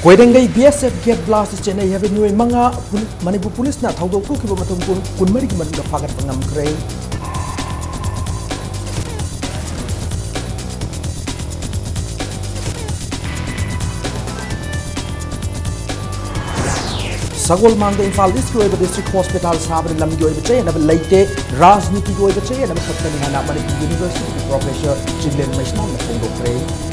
Koirengai BSF get blast Chennai have new manga Manipur police na thaudo ko kibo matum kun mari ki manung fagat pangam kre Sagol mangda Imphal East ko district hospital sabre lam go ibe na laite rajniti go ibe na khatani hana Manipur University professor Chillen Maishna na fondo kre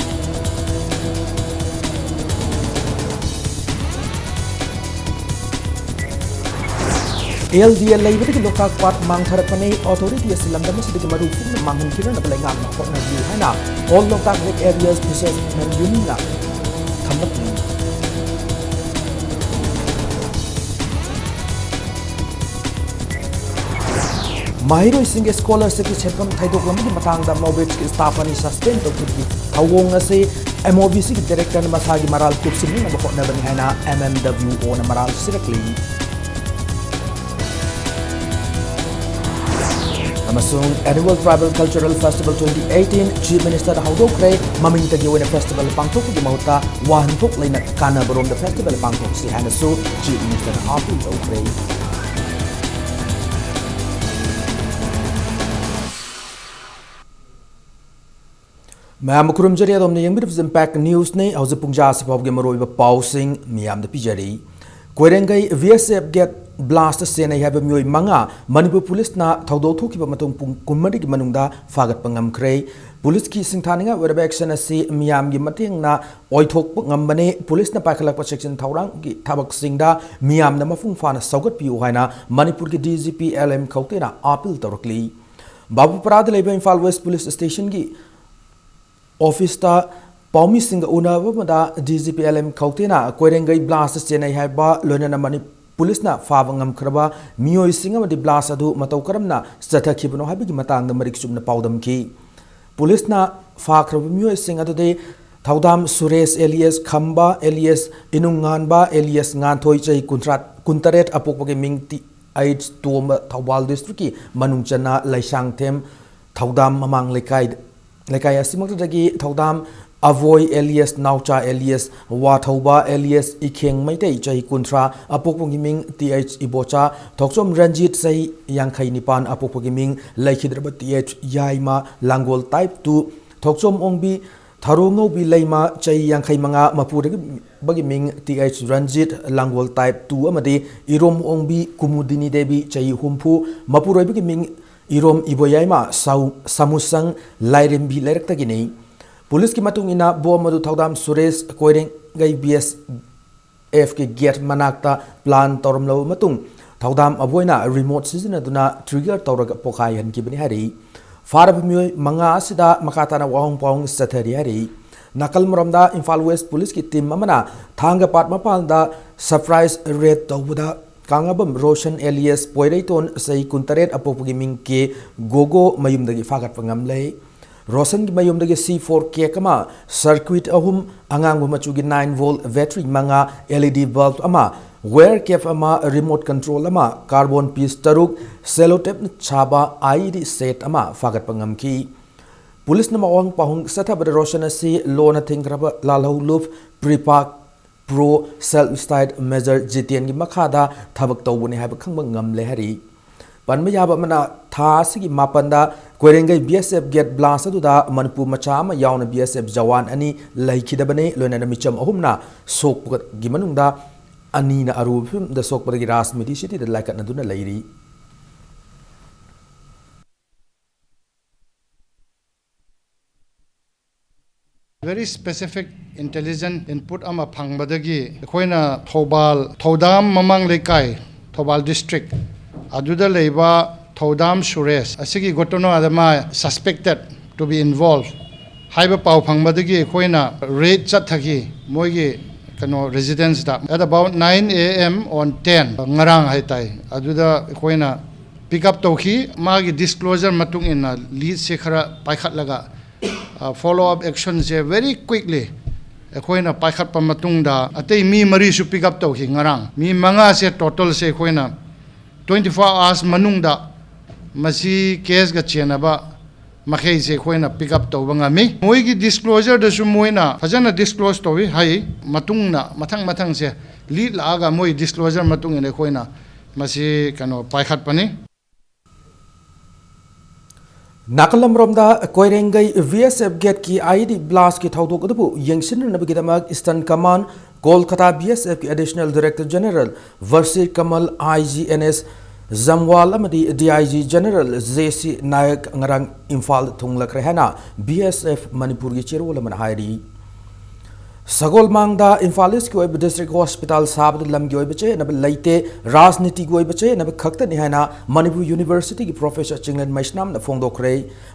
LDL labor ki lokak pat mang tharapane authority asilam dam sidiki maru fum mangun kiran na balanga na khotna view hana all lokak areas process na yunna thamat ni Mahiro singe scholarship ki chepkam thaidok lam ki matang da knowledge ki staff ani sustain to ki thawong ase MOBC ki director na masagi maral kupsin na khotna bani hana MMWO na maral sirakli Amasung Annual Tribal Cultural Festival 2018 Chief Minister Haudokre Maming Tagiwin Festival Pangtok di Mauta Wahantok Lina Kana Barom the Festival Pangtok si Hanasu Chief Minister Haudokre Ma'am Kurum Jari Adom ni Yambir Impact News ne Hauze Pungja Sipab ge Maroi ba Pausing Miyam the Pijari Koirengai VSF get blast sena have myoi manga Manipur police na thaudo thoki ba matung kunmari gi manungda fagat pangam khrei police ki singthaninga web action asi miyam gi mateng na oithok ngambane police na pakhalak pa section thaurang gi thabak singda miyam na mafung fana saugat piu haina Manipur gi DGP LM khautena appeal torkli babu parad leba Imphal West police station gi office ta Paumi Singh Unavamada DGP LM Kautena Koirengai blast Chennai Haiba Lona Mani Police na Favangam Kraba Mio Singa di blast adu Mataukaramna Stata Kibuno Habiki Matang the Mariksum na Paudam Ki Police na Fakrab Mio Singa today Taudam Suresh Elias Khamba Elias Inunganba Elias Ngantoi Chai Kuntaret Apokpagi Mingti Aids Tom Tawal District Manungchana Laisang Tem Taudam Mamang Lekai Asimakagi Taudam Avoy Elias Naucha Elias Wathauba Elias Ikeng Maitei Chai Kuntra Apokpogiming TH Ibocha Toksom Ranjit Sai Yankai Nipan Apokpogiming Laikhidraba TH Yaima Langol Type 2 Toksom Ongbi Tharungo Bi Laima Chai Yankai Manga Mapur Bagiming TH Ranjit Langol Type 2 Amadi Irom Ongbi Kumudini Debi Chai Humpu Mapur Bagiming Irom Iboyaima Samusang Lairembi Lerektagini Police ki matung ina bom madu thaudam Suresh Koirengai BSF ki gate manakta plan tormlo matung thaudam avoina remote season aduna trigger tawraga pokai han ki bani hari farab myoi manga asida makata na wahong pawng sathari hari nakal maramda Imphal West Police ki team amana thanga pat mapalda surprise raid tawbuda Kangabam Roshan Elias Poiraiton sai kuntaret apopagi mingke gogo mayumdagi fagat pangamlay Rosan ki mayom dagi C4K kama circuit ahum angang machugi 9 volt battery manga LED bulb ama wear cap ama remote control ama carbon piece taruk sellotape chaba ID set ama fagat pangam ki police na mawang pahung satha bada Rosan asi law na thingraba lalhau luf prepark pro self style measure GTN ki makhada thabak tawbuni haiba khangba ngamle hari Panmayaba mana Thasiki Mapanda Koirengai BSF get blast aduda Manipur machama yauna BSF Jawan ani laikidabane loina micham ahumna sok gimanungda ani na arubim the sok padagi rasmiti city the laikat naduna lairi Very specific intelligent input ama phangbadagi koina Thobal Thodam Mamang Lekai Thobal district Aduda Leba Thodam Suresh Asigi Gotono Adama suspected to be involved. Haiba Pau Pangmadagi Koina raid Chathaki Mogi Kano residence at about 9 a.m. on 10 Ngarang Haitai Aduda Koina pick up Toki Magi disclosure Matung in lead Sekhara Paikat Laga follow up actions very quickly. Koina Paikat Pamatungda Ate mi Marisu pick up Toki Ngarang Mi Manga se total se Koina 24 hours manungda masi case ga chenaba ꯃꯈꯩꯁꯦ ꯑꯩꯈꯣꯏꯅ pick up ꯇꯧꯕ ꯉꯝꯃꯤ ꯃꯣꯏꯒꯤ ꯗꯤꯁꯀ꯭ꯂꯣꯖꯔꯗꯁꯨ ꯃꯣꯏꯅ ꯐꯖꯅ ꯗꯤꯁꯀ꯭ꯂꯣꯖ ꯇꯧꯏ ꯍꯥꯏ ꯃꯇꯨꯡꯅ ꯃꯊꯪꯁꯦ lead ꯂꯥꯛꯑꯒ ꯃꯣꯏ ꯗꯤꯁꯀ꯭ꯂꯣꯖꯔ ꯃꯇꯨꯡ ꯏꯟꯅ ꯑꯩꯈꯣꯏꯅ ꯃꯁꯤ ꯄꯥꯏꯈꯠꯄꯅꯤ ꯅꯥꯀꯜꯂꯝꯔꯣꯝꯗ ꯀꯣꯏꯔꯦꯡꯒꯩ VSF ꯒꯦꯠꯀꯤ IED ꯕ꯭ꯂꯥꯁꯀꯤ ꯊꯧꯗꯣꯛ ꯑꯗꯨꯕꯨ ꯌꯦꯡꯁꯤꯟꯅꯅꯕꯒꯤꯗꯃꯛ ꯏꯁꯇꯔꯟ ꯀꯃꯥꯟ ꯀꯣꯜꯀꯇꯥ BSF ꯒꯤ ꯑꯦꯗꯤꯁꯅꯦꯜ ꯗꯥꯏꯔꯦꯛꯇꯔ ꯖꯦꯅꯔꯦꯜ ꯚꯔꯁꯤꯔ ꯀꯃꯜ IGNS ꯖꯝꯋꯥꯜ ꯑꯃꯗꯤ DIG ꯖꯦꯅꯔꯦꯜ JC ꯅꯥꯌꯛ ꯉꯔꯥꯡ ꯏꯝꯐꯥꯜ ꯊꯨꯡꯂꯈ꯭ꯔꯦ ꯍꯥꯏꯅ BSF ꯃꯅꯤꯄꯨꯔꯒꯤ ꯆꯦꯔꯣꯜ ꯑꯃꯅ ꯍꯥꯏꯔꯤ ꯁꯒꯣꯜꯃꯥꯡꯗ ꯏꯝꯐꯥꯜ ꯏꯁꯀꯤ ꯑꯣꯏꯕ ꯗꯤꯁꯇ꯭ꯔꯤꯛ ꯍꯣꯁꯄꯤꯇꯥꯜ ꯁꯥꯕꯗ ꯂꯝꯒꯤ ꯑꯣꯏꯕ ꯆꯌꯦꯠꯅꯕ ꯂꯩꯇꯦ ꯔꯥꯖꯅꯤꯇꯤꯒꯤ ꯑꯣꯏꯕ ꯆꯌꯦꯠꯅꯕ ꯈꯛꯇꯅꯤ ꯍꯥꯏꯅ ꯃꯅꯤꯄꯨꯔ ꯌꯨꯅꯤꯚꯔꯁꯤꯇꯤꯒꯤ ꯄ꯭ꯔꯣꯐꯦꯁꯔ ꯆꯤꯡꯂꯦꯟ ꯃꯩꯁꯅꯥꯝꯅ ꯐꯣꯡꯗꯣꯛꯈ꯭ꯔꯦ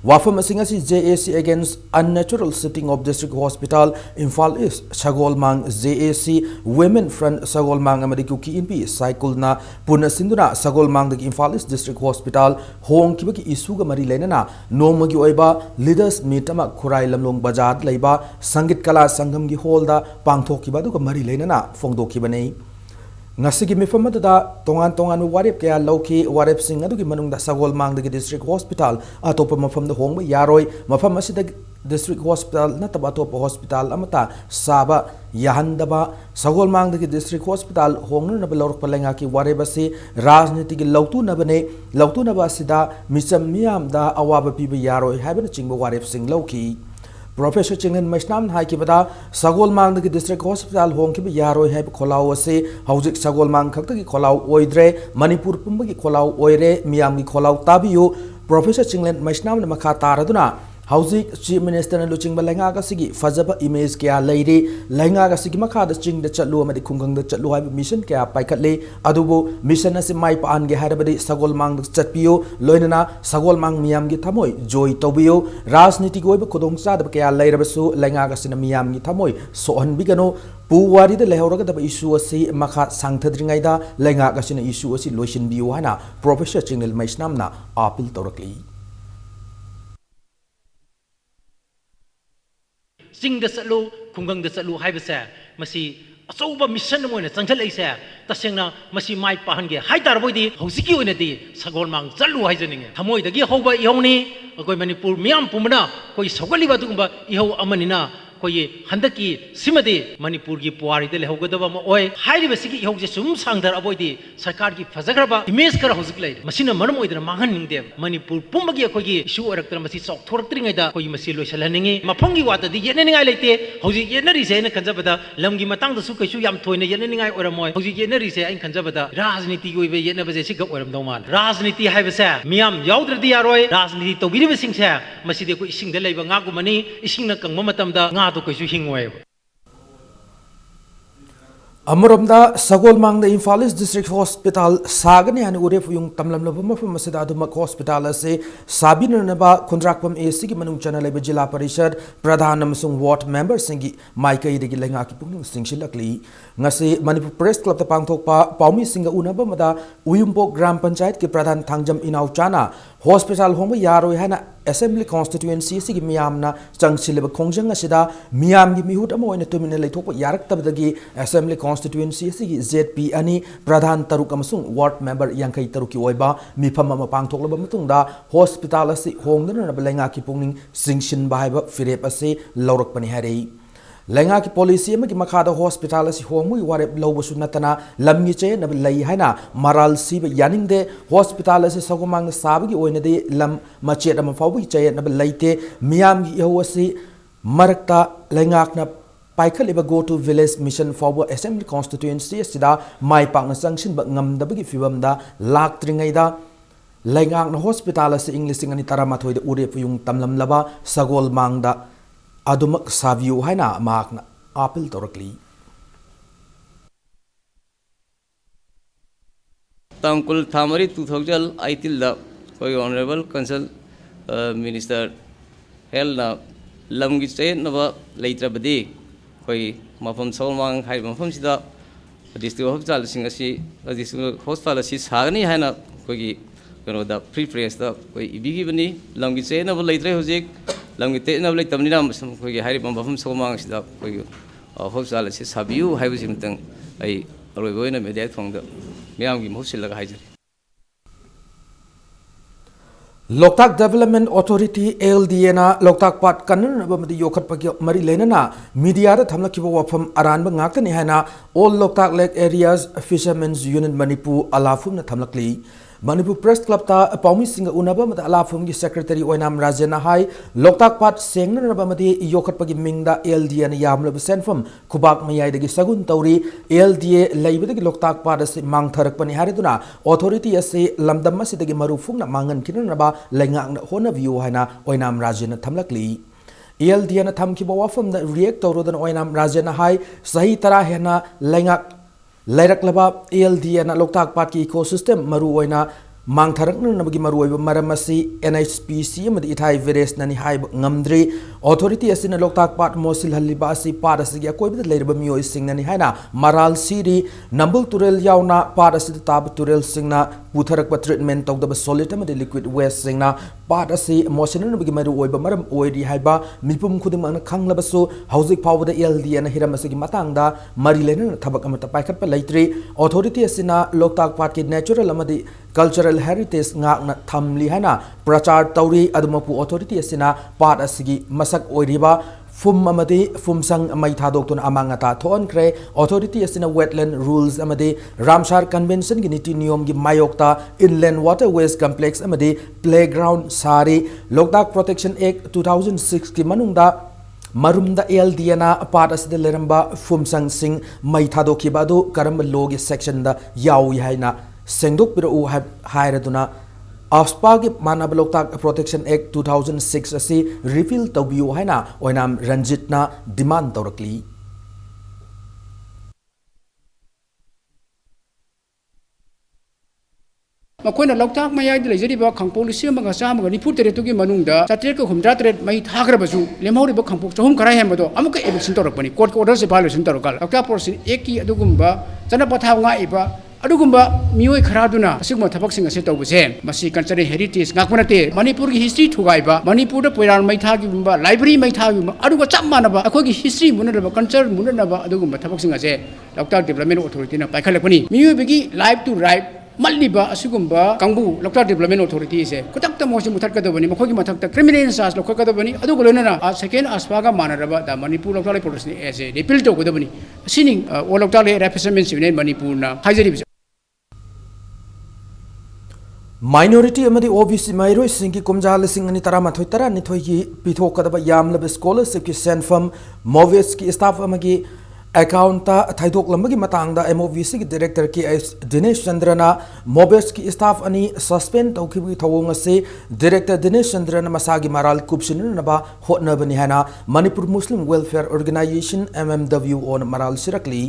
ꯋꯥꯐꯝ ꯑꯁꯤ JAC against unnatural sitting of district hospital Imphal east Sagolmang JAC women front Sagolmang ꯑꯃꯗꯤ ꯀꯨꯀꯤ ꯏꯟꯄꯤ ꯁꯥꯏꯀꯨꯜꯅ ꯄꯨꯟꯅ ꯁꯤꯟꯗꯨꯅ ꯁꯒꯣꯜꯃꯥꯡꯗꯒꯤ ꯏꯝꯐꯥꯜ ꯏꯁ ꯗꯤꯁꯇ꯭ꯔꯤꯛ ꯍꯣꯁꯄꯤꯇꯥꯜ ꯍꯣꯡꯈꯤꯕꯒꯤ ꯏꯁꯨꯒ ꯃꯔꯤ ꯂꯩꯅꯅ ꯅꯣꯡꯃꯒꯤ ꯑꯣꯏꯕ ꯂꯤꯗꯔꯁ ꯃꯤꯠ ꯑꯃ ꯈꯨꯔꯥꯏ ꯂꯝꯂꯣꯡ ꯕꯖꯥꯔꯗ ꯂꯩꯕ ꯁꯪꯒꯤꯠ ꯀꯂꯥ ꯁꯪꯒꯝꯒꯤ ꯍꯣꯜꯗ ꯄꯥꯡꯊꯣꯛꯈꯤꯕ ꯑꯗꯨꯒ ꯃꯔꯤ ꯂꯩꯅꯅ ꯐꯣꯡꯗꯣꯛꯈꯤꯕꯅꯤ ꯉꯁꯤꯒꯤ ꯃꯤꯐꯝ ꯑꯗꯨꯗ ꯇꯣꯉꯥꯟꯕ ꯋꯥꯔꯦꯞ ꯀꯌꯥ ꯂꯧꯈꯤ ꯋꯥꯔꯦꯞꯁꯤꯡ ꯑꯗꯨꯒꯤ ꯃꯅꯨꯡꯗ ꯁꯒꯣꯜꯃꯥꯡꯗꯒꯤ ꯗꯤꯁꯇ꯭ꯔꯤꯛ ꯍꯣꯁꯄꯤꯇꯥꯜ ꯑꯇꯣꯞꯄ ꯃꯐꯝꯗ ꯍꯣꯡꯕ ꯌꯥꯔꯣꯏ ꯃꯐꯝ ꯑꯁꯤꯗ ꯗꯤꯁꯇ꯭ꯔꯤꯛ ꯍꯣꯁꯄꯤꯇꯥꯜ ꯅꯠꯇꯕ ꯑꯇꯣꯞꯄ ꯍꯣꯁꯄꯤꯇꯥꯜ ꯑꯃꯠꯇ ꯁꯥꯕ ꯌꯥꯍꯟꯗꯕ ꯁꯒꯣꯜꯃꯥꯡꯗꯒꯤ ꯗꯤꯁꯇ꯭ꯔꯤꯛ ꯍꯣꯁꯄꯤꯇꯥल ꯍꯣꯡꯅꯅꯕ ꯂꯧꯔꯛꯄ ꯂꯩꯉꯥꯛꯀꯤ ꯋꯥꯔꯦꯞ ꯑꯁꯤ ꯔꯥꯖꯅꯤꯇꯤꯒꯤ ꯂꯧꯇꯨꯅꯕꯅꯤ ꯂꯧꯇꯨꯅꯕ ꯑꯁꯤꯗ ꯃꯤꯆꯝ ꯃꯤꯌꯥꯝꯗ ꯑꯋꯥꯕ ꯄꯤꯕ ꯌꯥꯔꯣꯏ ꯍꯥꯏꯕꯅꯆꯤꯡꯕ ꯋꯥꯔꯦꯞꯁꯤꯡ ꯂꯧꯈꯤ Professor Chinglen Maisnam Haikibada, Sagolmang the district hospital Honkibi Yaro Heb Kolau se, Hausik Sagolmang Kakaki Kolau Oidre, Manipur Pumbaki Kolau Oire, Miami Kolau Tabiu, Professor Chinglen Maisnam Makataraduna. Housing Chief Minister and Luching Balenga Sigi, Fazaba image Kia lady, Lenga Sigi Makada Ching the Chatlu and the Kungang the Chatlu mission Kia Paikatli, Adubu, mission as a Maipa and Gehabadi, Sagolmang Chatpio, Loinana, Sagolmang Miam Gitamoy, Joy Tobio, Ras Nitigo Kodong Sad Kia Lairabasu, Lenga Sin Miam Gitamoy, so on Bigano, Puwari the Lehoraga issue as a Maka Sanctadringaida, Lenga Gasina issue as a Lucian Biuana, Professor Chingle Maisnamna, Apil Torakli. Sing the Salu, Kungang the Salu, Hibasa, Masi, Soba Mission when a Santalisa, Tasena, Masi Mai Pahange, Haidarbodi, Hosiki in a day, Sagolmang, Salu Hizening, Tamoy, the Gihoba Ioni, Koi Manipur, Miam Pumana, Koi Sogoli Batumba, Iho Amanina, Koi Handaki, Simade, Manipur gi Puari, the Hogadava Oi, Highly Vasiki Hogsum Sang there avoid Sakarki Fazagraba, Imeskar Hosiklade, Masina Manamoid and Mahaning them, Manipur Pumbagi Kogi, Shu or Masi Sok Tortringa, Koi Masilo Shalaning, Mapongi water, the Yening I late, Hosi Yeneri say in a Kanzabada, Lamgi Matang the Suka Yam to in a Yening or a Moy, Hosi Yeneri say in Kanzabada, Razniti Yenavasika or Doman, Razniti Havasa, Miam Yaudra Diaroi, Razniti to be sing here, Masidi sing the labor Nagumani, Ishing Kangamatamda. Amuramda Sagolmang the Imphal District Hospital Sagani and Uref Yung Tamlam Lopuma from Masadadumak Hospital say Sabina Naba Kundrakpam A Sigi Manung Channel Jila Parishad Pradhanam Sung Ward member Singi Maika Idilangaki Singshilakli Ngasi Manipur Press Club the Pangtokpa Paumi Singa Unabamada Uyumbo Gram Panchayat Ki Pradhan Tangjam Inauchana Hospital Home Yaro Hana Assembly Constituency Sigi Miamna Changsilaba Kongjang Asida Miam Mihut Amo in a terminal Topo Yarak Tabdagi Assembly Constituency Sigi ZP Ani Pradhan Tarukamasung Ward member Yankai Taruki Oiba Mipama Pangtokla Matunda Hospital Asi Hongdan Balenga Kipung Singshin Baiba Firep Ase Lorok Panihari Lenga ki policy ama ki makada hospital si homui warep lobo sunatana lamgi che na lei haina maral si yaning de hospital si sagomang sabi ki oina de lam machet ama fawi che na leite miam gi hosi marakta lengak na paikaliba go to village mission for assembly constituency sida mai pang sanction ba ngam da bagi fibam da lak tringai da lengak na hospital si english ngani taramathoi de urep yung tamlam laba sagol mang da Adumak Savio Haina Magna Apple Torkli Tankul Thamari 2000 Aitilda for Honorable Council Minister Helna Lamgitse Nava later Badi Koi Mafam Solmang Hai Mafam Sida District Hospital Singasi District Hospital Sis Hagani Hana Kogi the prepress the Koi Ibigibani Lamgitse Nava later Hosik Lamgite na like tamnina masam ko hari bambam somang sida ko hospital si sabiu haibu simtang ai aroi na media thong da miam gi mosil laga haijari Loktak Development Authority LDA na Loktak Pat kanan ba madi yokhat pa mari lena na media da thamla kibo wafam aran ba ngak ni hana all Loktak Lake Areas Fishermen's Union Manipur alafum na thamlakli Manipur Press Club ta Paumi Singa unaba mata alafum gi secretary oinam Rajana hai Loktak Pat sengna na ba madi yokhat pa gi mingda LDA na yamla ba senfam kubak mayai dagi sagun tauri LDA laiba dagi Loktak Pat as mang tharak pani hariduna authority ase lamdam masi dagi marufung na mangan kinan na ba lengang na hona view haina oinam Rajana thamlakli LDA na thamki ba wafam na react tawrodan oinam Rajana hai sahi tara hena lengak Lairak laba LDA na Loktak Pat ki ecosystem maru oina mang tharak na nabagi maru oiba maramasi NHPC amadi ithai virus na ni hai ngamdri authority asina Loktak Pat mosil haliba asi pat asigi akoi bida leirba mioi sing na ni haina maral siri nambul turel yauna pat asida tab turel sing na putharak pa treatment tawda ba solid amadi liquid waste sing na pat asi mosin na bagi maru oiba maram oidi haiba mipum khuding mang khanglaba so hauzik pawda LDA na hiram asigi matangda mari lena thabak amata paikhat pa leitri authority asina Loktak Pat ki natural amadi cultural heritage ngak na thamli hana prachar tauri adumapu authority asina pat asigi masak oiriba fum amadi fumsang mai thadok tun amangata thon kre authority asina wetland rules amadi Ramsar convention gi niti niyom gi mayokta inland waterways complex amadi playground sari Loktak protection act 2006 ki manungda marumda LDA na part asida leramba fumsang sing mai thadoki badu karam logi section da yawi haina sengdok pira u hairaduna aspa gi manab Loktak protection act 2006 asi repeal tawbiu haina oinam Ranjit na demand tawrakli Makoina Loktak mayai de lejeri ba khangpo lisi ma sa ma ni put tere tu gi manungda chatre ko humdra tere mai thagra basu lemhori ba khangpo chahum karai hem do amuka eviction torakpani court order se violation torokal Loktak portion eki adugumba chana patha nga iba adugumba mioi kharaduna asigma thabak sing ase tawbuse masi cultural heritage ngakmanate Manipur gi history thugaiba Manipur da poiran mai thagi bumba library mai thagi aduga chamma ba akoi gi history munaba culture munaba adugumba thabak sing ase Loktak development authority na paikhalakpani mioi bigi live to right Maliba asigumba kangbu Loktak development authority se kutakta mosi muthakadabani makhogi mathakta criminal charge lokhakadabani adugolona second aspaga manaraba da Manipur Loktak police ni as a repeal togodabani sining all Loktak representatives in Manipur na haijari minority amadi OBC mairoi singi kumjal singani taramathoi tara nithoi gi pithokadaba yamlab scholarship ki senfam moves ki staff amagi account ta thaidok lambagi matangda MOVC ki director ki Dinesh Chandrana Mobes ki staff ani suspend tawkhibi thawong ase director Dinesh Chandrana masagi maral kupsin na ba hotna bani hana Manipur Muslim Welfare Organization MMW on maral sirakli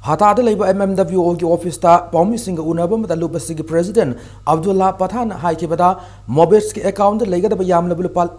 hata da laiba MMW ki office ta Paumi Singa unaba matalu basigi president Abdullah Pathan haikibada Mobes ki account leiga da yamla bulpal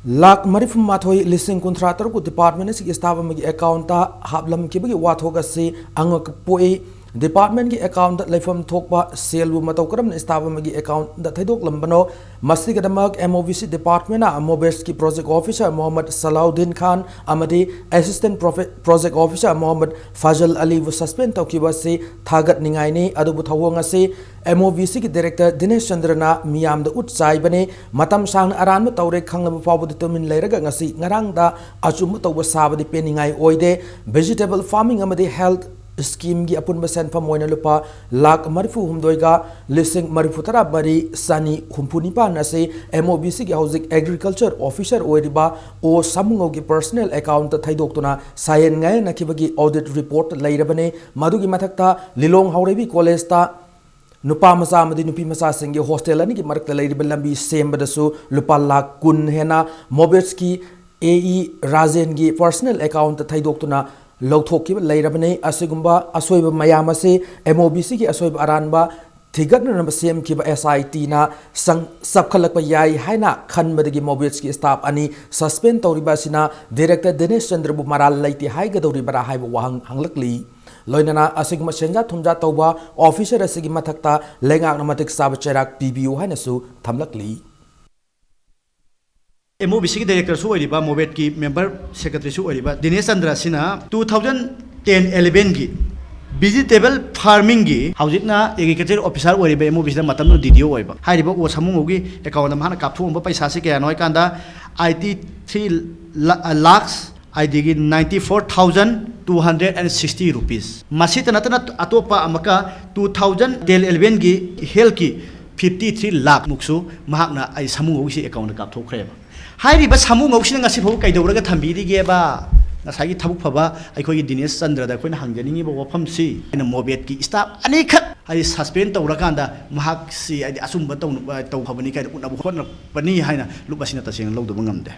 Lak marifum mathoi lising contractor ko department si staff magi account ta hablam ki bagi wathoga se angak poi department ki account laifam thokpa sale bu matau karam staff magi account da thaidok lambano masti gadamak MOVC department na Mobes ki project officer Muhammad Salahuddin Khan amadi assistant project officer Muhammad Fazal Ali bu suspend tawkiba se thagat ningai ne adu bu thawonga se MOVC ki director Dinesh Chandrana miyam da utsai bane matam sang aran ma tawre khangla fawu determine leiraga ngasi ngarang da achum tawba sabadi peningai oide vegetable farming amadi health scheme gi apun basen pamoina lupa lak marifu humdoiga lising marifu tara bari sani humpuni pa na se MOVC gi housing agriculture officer oiriba o samungo gi personal account thaidok tuna sayen ngai na kibagi audit report leirabane madugi mathakta lilong haurebi college ta nupa masa amadi nupi masa singi hostel ani ki marakta leiriba lambi sembadasu lupa lak kun hena Mobes ki AE Rajen gi personal account thaidok tuna lawthokki leirabane asigumba asoiba mayam ase MOVC ki asoiba aranba thigatna na sem ki ba SIT na sang sabkhalakpa yai haina khanbadagi Mobes ki staff ani suspend tawriba sina director Dinesh Chandra bu maral laiti haigadori bara haiba wahang hanglakli loinana asiguma senja thumja tawba officer asigi mathakta lengak na matik sab cherak PBU haina su thamlakli MOVC की director सु ओरिबा मोबेट की member secretary सु ओरिबा दिनेश चंद्र सिना 2010-11 की vegetable farming gi hawjikna agriculture officer oribe mo bisda matamno DDO oiba hairiba o samungogi account mahana kapthum ba paisa se kaya noi kanda IT 3 lakhs ID gi 94,260 rupees masita natana atopa amaka 2011 gi health ki 53 lakh muksu mahakna ai samungogi se account kapthokreba hairiba samungogi ngasi pho kaidawraga thambiri ge ba ngasagi thabuk phaba aikoi Dinesh Chandra da koina hangjaningi bo wafam si ina mobet ki staff ani khat ai suspend tawrakanda mahak si ai asumba taw phabani kai unabu honna pani haina lupasina taseng lawdaba ngamde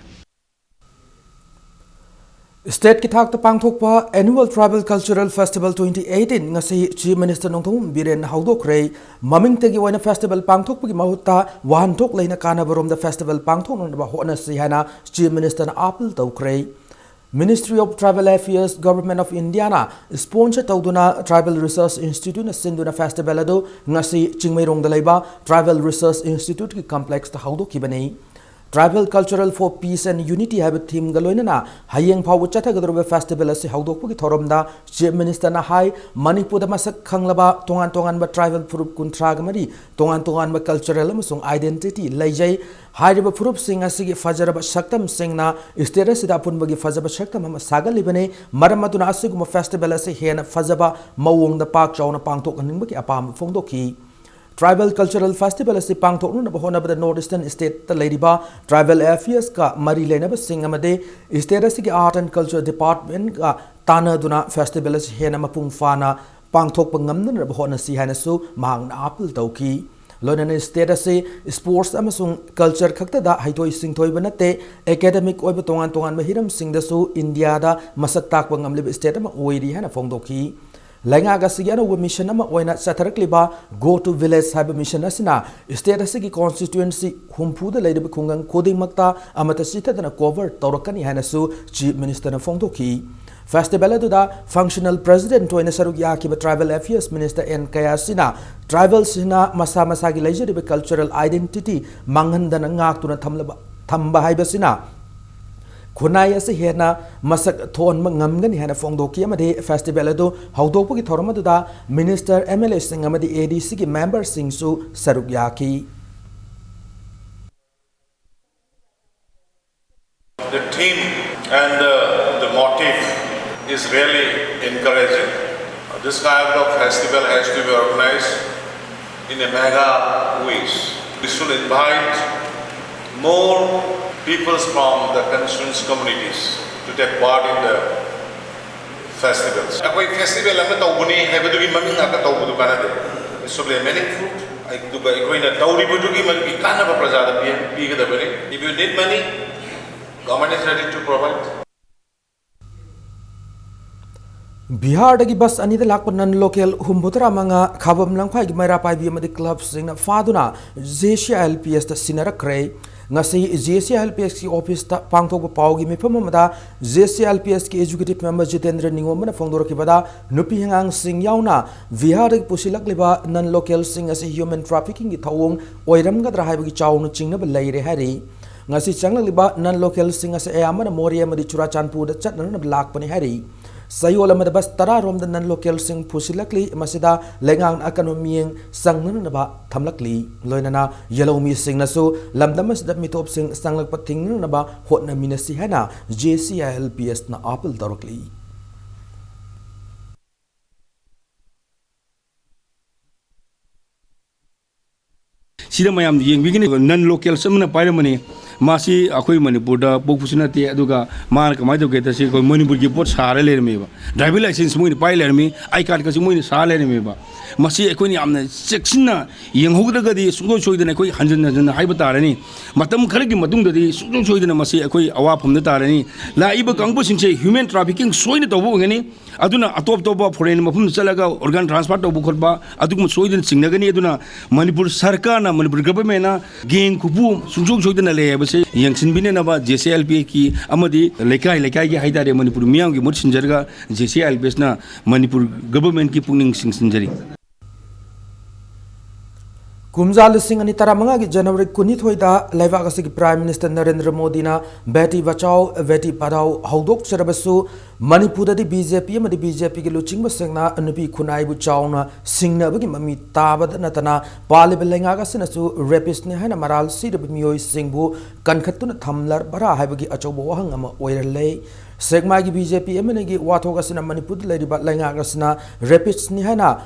State ki thak ta pangthokpa Annual Tribal Cultural Festival 2018 ngasi Chief Minister Nongthong Biren Haudokre maming tegi waina festival pangthokpa ki mahutta wahan thok leina kana barom da festival pangthok non ba hona si hana Chief Minister na appeal tawkre Ministry of Tribal Affairs Government of Indiana sponsor tawduna Tribal Research Institute na sinduna festival ado ngasi Chingmairong da leiba Tribal Research Institute ki complex ta haudokibani Tribal Cultural for Peace and Unity have a theme galoina hayeng phaw chathagadrobe festival asi haudokpugi thoromda Chief Minister na hai Manipur da masak khanglaba tongan ba tribal furup kunthra gamari tongan ba cultural amasung identity leijai hairiba furup sing asigi fajaraba shaktam singna state sida punbagi fajaba shaktam ama sagalibane maramaduna asiguma festival asi hena fajaba mawong da pak chawna pangthok aningbaki apam phongdokhi Tribal Cultural Festival asi pangthoknu na bahona ba Northeastern State ta leiriba Tribal Affairs ka mari lena ba singamade state asi Art and Culture Department ka tana duna festival asi hena mapung fana pangthok pangamna na bahona si hana su mahang na apil tawki London State asi sports amasung culture khakta da haitoi singthoi banate academic oiba tongan mahiram singda su India da masak tak pangamlib state ama oiri hana phongdokhi Lenga gasigana wa mission ama oina satharakliba go to village haba mission asina state asigi constituency humpu da leidaba khungang koding makta amata sitadana cover tawrakani hanasu Chief Minister na phongdokhi Festival da functional president oina saruk yakiba Tribal Affairs Minister N Kayasina tribal sina masa gi leijariba cultural identity manghandana ngaktuna thamba haibasina Khunai ase hena masak thon ngamgani hena phongdoki amade festival ado haudokpugi thorama da minister MLA sing amadi ADC ki member sing su saruk yaki The theme and the motive is really encouraging. This kind of festival has to be organized in a mega ways. We should invite more peoples from the constituent communities to take part in the festivals. Akoi festival amna tawbuni haibadu gi mamin aka tawbudu kanade. It should be meaningful. Akoi na tawri budu gi magi kana ba prajada pi ga dabani. If you need money, government is ready to provide. Bihar dagi bus anida lakpa non local humbutra manga khabam langphai gi maira pai bi amadi club singna faduna Zesia LPS ta sinarakre ngasi Zesia LPS ki office ta pangthok pau gi mifam amada Zesia LPS ki executive member Jitendra Ningom na phongdor ki bada nupi hangang sing yauna Bihar dagi pusilak liba non local sing asi human trafficking gi thawong oiram gadra haiba gi chawnu chingna ba leire hari ngasi changlak liba non local sing asi ayamana moria madi Churachandpur da chatna na lakpani hari Sayol amada bas tara rom da non local sing pusilakli masida lengang economyeng sangna na ba thamlakli loinana yellow mi sing na so lamdamas da mitop sing sanglak pating na ba hotna minasi hana JCLPS na apple darokli Sida mayam yengbigini non local samna pairamani masi akoi Manipur da pokpusina te aduga man kamai do geta si ko Manipur gi pot sare le me ba driver license moi pai le me I card ka si moi sa le me ba masi akoi ni amna seksina yenghogda ga di sungdo choidana koi hanjan haiba tarani matam khar gi matung da di sungdo choidana masi akoi awa pham da tarani la iba kangbu singse human trafficking soina to bo ngani aduna atop toba foreign mafum chalaga organ transport to bu khotba adugum soidana singnagani aduna Manipur sarkar na Manipur government na gain kubu sungjo choidana le base yangsin bine na ba JCLP ki amadi lekai gi haidare Manipur miyang gi mut sinjarga JCLP na Manipur government ki pungning sing sinjari Kumja lising ani taramanga ki January kuni thoida laiva kasi ki Prime Minister Narendra Modi na Beti Bachao Beti Padhao haudok charabasu Manipur di BJP amadi BJP ki luching basengna anupi kunai bu chauna singna bagi mami tabad natana pali belenga kasi nasu rapist ni haina maral si de mioi singbu kankhatuna thamlar bara haibagi achobo wahang ama oirlei segma ki BJP amani ki watho kasi na Manipur laiba lenga kasi na rapist ni haina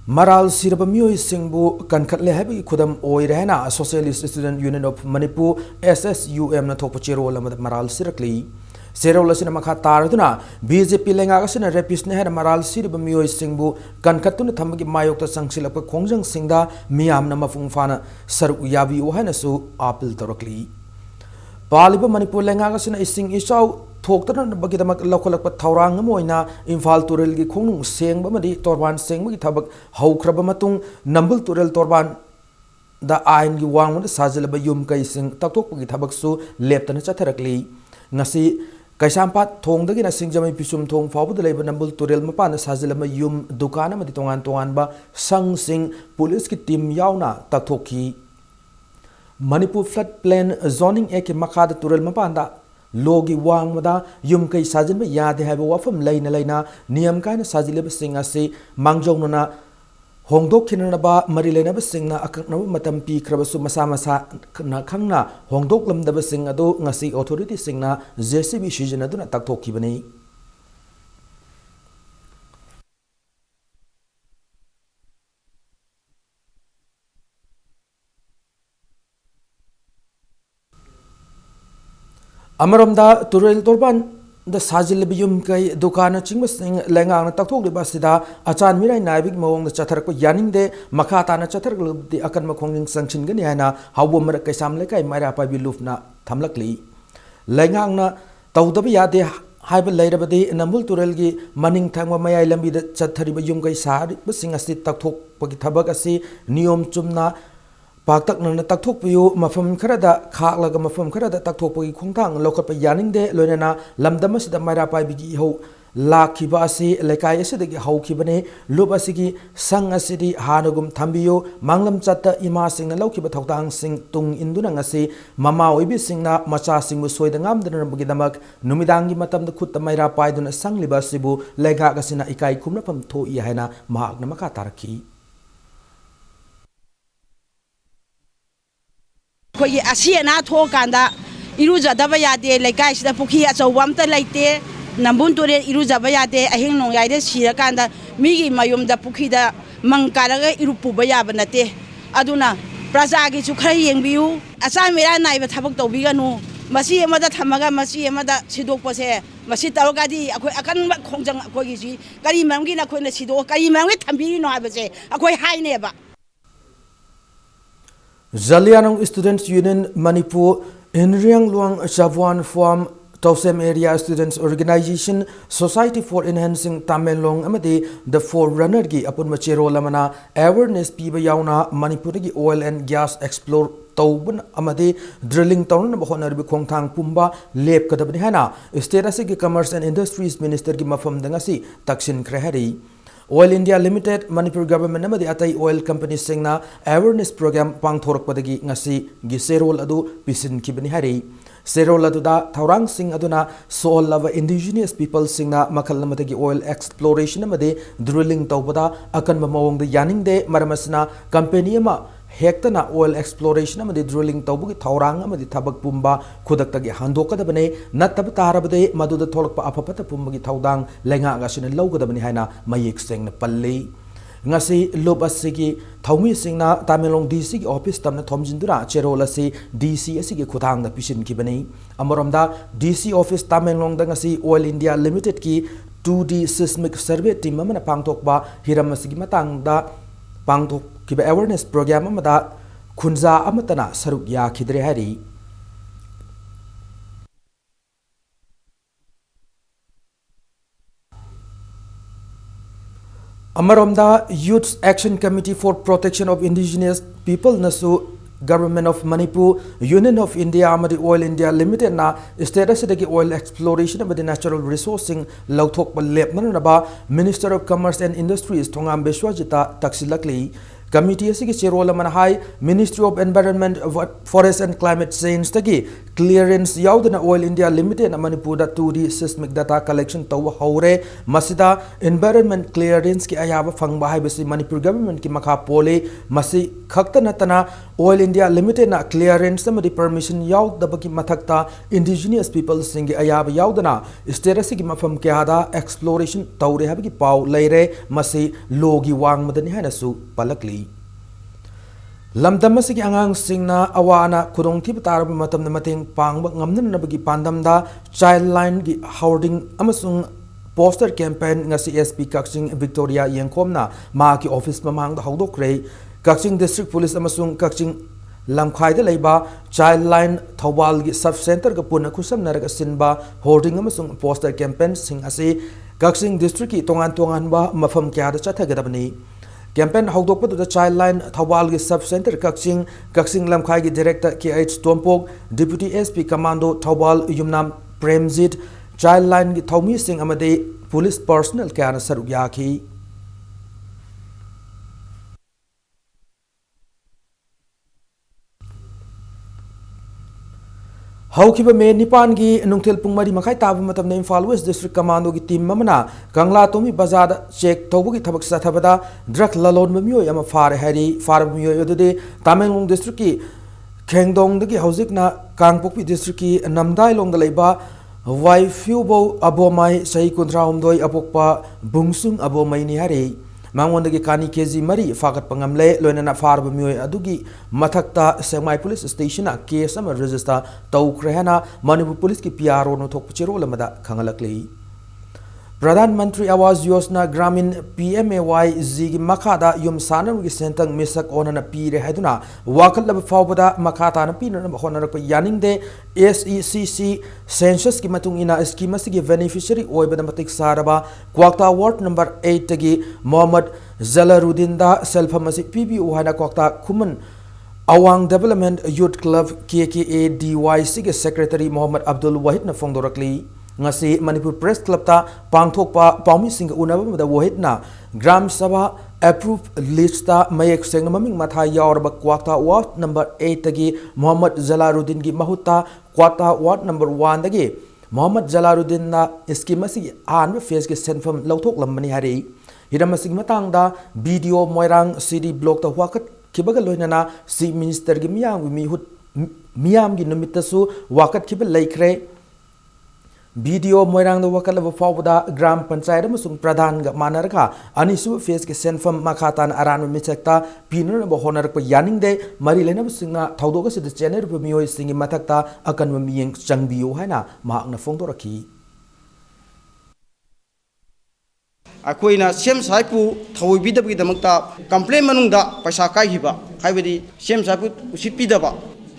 Maral Siraba Mui Singbu Kankatle Habi Kudam Oirena, Socialist Student Union of Manipur, SSUM na Topachero Lamad Maral Sirakli. Serola Sinamaka Taraduna, BJP Lengagasina Repis Neher Maral Siraba Mui Singbu, Kankatuna Tamaki Mayokta Sangsilapa Kongjang Singda, Miam Namafungfana, Saru Yabi Ohanasu, Apil Torakli. Paliba Manipur Lengagasina is sing isau. Thoktan bagidamak lokalak thaurang moina Imphal Turel gi khongnung sengba madi torban sengba gi thabak haukraba matung nambul turel torban da ain gi wangma sajilaba yum kai sing taktok gi thabak su leptana chatharakli ngasi kaisampat thongdagi na singjamai pisum thong fawbud leiba nambul turel mapan sajilaba yum dukana madi tongan tongan ba sang sing police ki team yauna takthokki Manipur flood plain zoning ek makhada turel mapanda Logi wang mada yum kai sajin ba yade hai wafam laina laina niyam kaina sajile ba singa se mangjong na hongdok khinana ba mari laina ba singna akak na matam pi kraba su masa masa na khangna hongdok lam da ba singa do ngasi authority singna JCB shijina duna takthok ki bani Amaramda Turel Torban the Sajil Bium Kai Dukana Chimbasing Langang Taktok de Basida Achan Mirai Navik Mong the Chatarko Yaning de Makata na Chatar the Akan Makong Sanction Ganiana how woman Kaisam Leka Mara Pabi Lufna Tamlakli Langang na Tautabia de Hyper later badi Nambul Turelgi Manning Tangwa Maya Lambi the Chatariba Yum Kai Sari Basing a sit Taktok Pakitabakasi Niom Chumna Paktak na takthok piyo mafam karada khaklaga mafam karada takthok pagi khongtang lokat pa yaning de loinana lamdam asida maira pai bigi ho lakhiba asi lekai asidagi haukibane lub asigi sang asidi hanagum thambiyo manglam chatta ima singna lokhiba thokdang sing tung induna ngasi mama oibi singna macha singbu soida ngamdana bagi damak numidangi matamda khutta maira pai duna sangliba sibu lega gasina ikai khumna pam tho i haina mahak na maka tarakhi Koi asiana thokanda irujadaba yade lekai sida pukhi achawam ta laite nambun tore irujaba yade ahing nong yaide sirakanda migi mayumda pukhi da mangkaraga irupuba yaba nate aduna praja gi chu khara yengbiu asa mera naiba thabak tawbiganu masi amada thamaga masi amada sidokpase masi tarogadi akoi akan khongjang akoi gi ji kari mamgi na khoi na sidok kari mamgi thambiri no habase akoi haine ba Zalianong Students Union Manipur Inriang Luang Javwan Form Tausem Area Students Organization Society for Enhancing Tamelong amadi the forerunner gi apun machero lamana awareness piba yauna Manipur gi oil and gas explore tauban amadi drilling town na bahon arbi khongthang pumba lep kadabni hana state asigi commerce and industries minister gi mafam dangasi taksin krehari Oil India Limited Manipur government amadi atai oil company singna awareness program pangthorak padagi ngasi gi serol adu pisin kibani hari serol adu da thaurang sing aduna soul lava indigenous people singna makhal namadagi oil exploration amadi drilling tawbada akan mamawong de yaning de maramasna company ama Hectana oil exploration amadi drilling tawbugi thaurang amadi thabak pumba khudaktagi handokadabane natab tarabade maduda tholakpa apapata pumbagi thaudang lenga gasina lawgadabani haina mayek sengna palli ngasi lob asigi thaumi singna Tamelong DC gi office tamna thomjindura cherol asi DC asigi khudang da pisin kibani amoromda DC office Tamelong da ngasi Oil India Limited ki 2D seismic survey team amana pangthokba hiram asigi matang da pangthok kiba awareness program amada khunja amatana saruk ya khidre hari Amaromda Youth Action Committee for Protection of Indigenous People nasu Government of Manipur, Union of India amadi Oil India Limited na status dagi oil exploration amadi natural resourcing lauthok ba lep nanaba Minister of Commerce and Industries Thongam Beswajita taksilakli Committee asigi cherol amana hai Ministry of Environment, Forest and Climate Change tagi clearance yaudana Oil India Limited na Manipur da 2D seismic data collection tawa haure masida environment clearance ki ayaba fangba hai besi Manipur government ki makha pole masi khakta natana Oil India Limited na clearance amadi permission yaud dabaki mathakta indigenous people singi ayaba yaudana state asigi mafam kyada exploration tawre habiki pau leire masi logi wang madani hanasu palakli lamdam asigi angang singna awana khudong thib tarab matamna mateng pangba ngamnan nabagi pandamda child line gi hoarding amasung poster campaign ngasi SP Kaksing Victoria Yengkomna ma ki office mamang da hawdokre Kaksing district police amasung Kaksing lamkhaida leiba child line thawal gi sub center ga puna khusam naraga sinba hoarding amasung poster campaign sing ase Kaksing district ki tongan ba mafam kya da chathagadabani campaign hawdokpa da child line thawal gi sub center Kaksing lamkhai gi director KH Tompok deputy SP commando thawal yumnam Premjit child line gi thawmi sing amade police personnel kya na saruk yakhi Haukiba me Nipan gi nungthil pungmari makai tabu matam na Imphal West District Commando gi team mamana Kangla Tomi Bazar check tawbugi thabak sathabada drug lalon mamiyoi ama fare hari far mamiyoi odude Tamenglong District ki Khengdong dagi haujikna Kangpokpi District ki Namdai long da leiba Waifubo abomai sahi kuntra humdoi apokpa bungsung abomai ni hari Mangwandagi kani kezi mari fakat pangamle loinana farba mioi adugi mathakta Sengmai police station a case ama register tawkrehana Manipur police ki PRO no thokpachiro lamada khangalakli Pradhan Mantri Awas Yosna Gramin PMAY zigi makada yum sanam gi sentang misak onana pire haduna wakal lab fawbada makata na pina na honara ko yaningde SECC census ki matung ina scheme sigi beneficiary oibada matik saraba kwakta ward number 8 tagi Mohammad Zalaruddin da selfamasi PBO hana kwakta kuman Awang Development Youth Club KKA DYC ge secretary Mohammad Abdul Wahid na fongdorakli ngasi Manipur Press Club ta pangthokpa paumi sing unaba da Wahid na Gram Sabha approved list ta mayek seng maming matha yaurba kwakta ward number 8 tagi Mohammad Zalaruddin gi mahutta kwakta ward number 1 tagi Mohammad Zalaruddin na scheme asi anbe face ge senfam lauthok lambani hari hiramasi matang da video moirang CD block ta wakat kibaga loinana si minister gi miyam gi numitasu wakat kibal laikre video moirang da wakal ba fawda gram panchayat amasung pradhan ga manarka anisu face ke senfam makhatan aran michakta pinur ba honar ko yaning de mari lena singna thawdoga sid channel ba miyoi singi mathakta akan ma miyeng changbiyo haina mahakna fongdoraki अखोइना सेम साइपु थौबिदबगिदमक्ता complain मनुंगदा पैसा काइहिबा हाइबदि same साइपु उसिपिदबा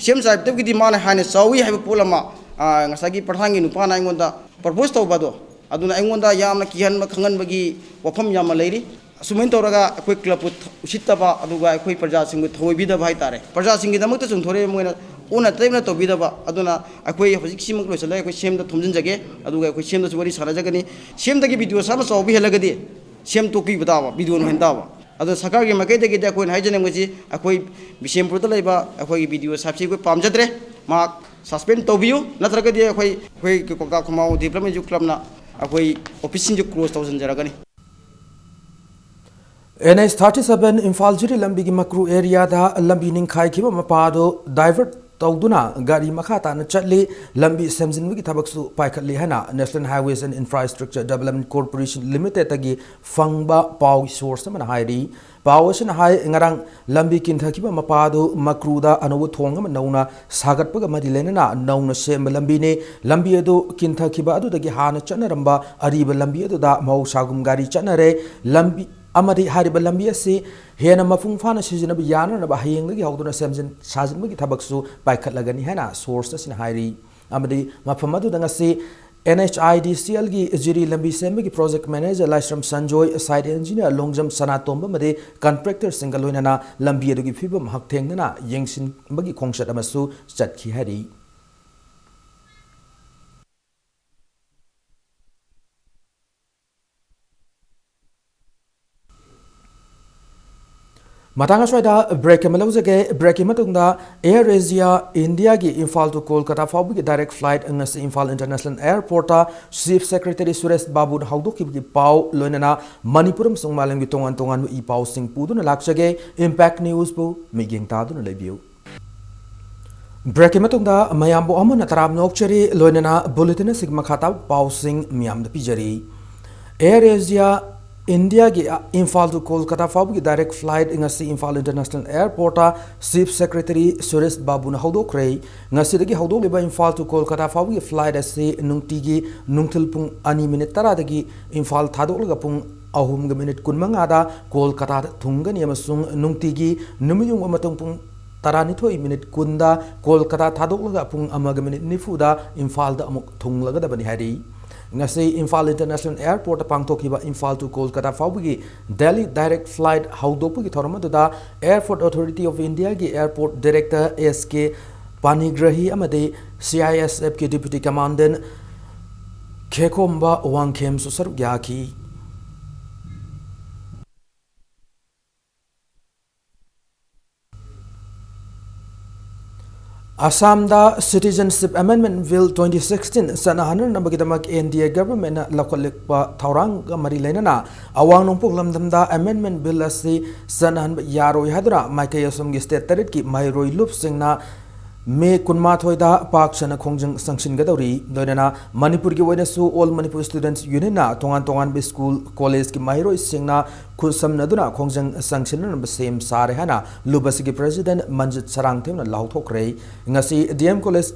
same साइपदबगिदि माने हाने चावी हाइब पोलमा ngасagi प्रधानगी नुपाना आइंगोंदा प्रपोज तौबदो अदुना आइंगोंदा यामना किहन खंगनबगी वफम यामा लेरी सुमेन तौरगा अखोइ क्लब उसितबा अदुगा अखोइ प्रजा सिंग थौबिदबा हाइतारे प्रजा सिंगी दमक्ता चुंथोरे मोइना ओना तैमना तौबिदबा अदुना अखोइ हजिक सिमक लोइसले अखोइ सेमदा थुमजिनजगे अदुगा अखोइ सेमदा सुवरी साराजगनी सेमदगी वीडियो सामा चावबि हेलगदी सेम टोकी बतावा वीडियो नहंदावा अदु सरकार के मकैदगी दा कोइन हाइजनेमगसी अखोइ बिसेमपुरदा लेबा अखोइ वीडियो साबसि को पामजद्रे मा सस्पेंड तौबियो नत्रगदी अखोइ कोका खमाउ डेवलपमेंट जो क्लब ना अखोइ ऑफिस जो close तौजनजरगनी NH 37 Imphal Jiri lambi gi makru area da lambi ningkhai khiba mapado divert tawduna gari makhata na chatli lambi semjin gi thabak su paikhatli hana National Highways and Infrastructure Development Corporation Limited tagi fangba paw source man hairi pawasna hai ngarang lambi kintha khiba mapado makru da anu thonga man nauna sagat paga mari lenana nauna sem lambi ne lambi adu kintha khiba adu dagi hana chanaramba ariba lambi adu da mau sagum gari chanare lambi amadi hariba lambi asi hena mafung fana sijina yana na ba hayeng lagi hawduna semjin sajin magi thabaksu paikhat lagani hena source sin hairi amadi mafamadu dangasi NHIDCL gi jiri lambi semgi project manager Laisram Sanjoy site engineer Longjam Sanatomba made contractor singalloina lambi adu gi phibam hakthengnana yengsin bagi khongshat amasu chatki hari Matanga swada break malawjage break matungda Air Asia India gi Imphal to Kolkata fawbi gi direct flight ngasi Imphal International Airport ta Chief Secretary Suresh Babu hawdoki gi paw loinana Manipuram sungmalang gi tongan tongan i paw sing puduna lakjage Impact News bu miging taduna lebiu break matungda mayambo amana taram nokchari loinana bulletin sigma khata paw sing miam da pijari Air Asia India gi Imphal to Kolkata fawbi direct flight ngasi Imphal International Airport ta Chief Secretary Suresh Babu na hawdokre ngasi dagi hawdok leba Imphal to Kolkata fawbi flight ase nungtigi nungthil pung ani minute tara dagi Imphal thadok laga pung ahum ga minute kunmanga da Kolkata thungani amasung nungtigi numiyung amatong pung taranithoi minute kunda Kolkata thadok laga pung amaga minute nifuda Imphal da amuk thunglaga da bani hari ngasi Imphal International Airport pangthokiba Imphal to Kolkata fawbi Delhi direct flight hawdokpugi thoramaduda Airport Authority of India gi Airport Director SK Panigrahi amade CISF ki Deputy Commandant Khekomba Wangkhem su saruk yaki Assam da Citizenship Amendment Bill 2016 sanahanan nabagidamak NDA government na lakolikpa thaurang mari lenana awang nungpuk lamdamda amendment bill asi sanahan yaroi hadra maikai asum gi state tarit ki mairoi lup singna me kunma thoida pak chana khongjang sanction gadori doinana Manipur gi wena su all Manipur students union na tongan tongan be school college ki mairoi singna khusam naduna khongjang sanction na same sare hana lubasi gi president Manjit Sarang themna lauthokre ngasi DM college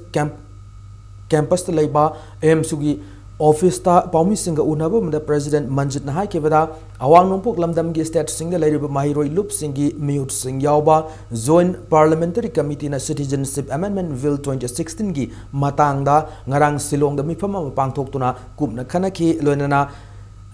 campus ta leiba em sugi office ta paumi singa unaba mada president Manjit na haikebada awang nongpok lamdam gi state singa leiriba mahiroi lup singi miut sing yauba joint parliamentary committee na citizenship amendment bill 2016 gi matangda ngarang silong da mifam ama pangthoktuna kupna khanaki loinana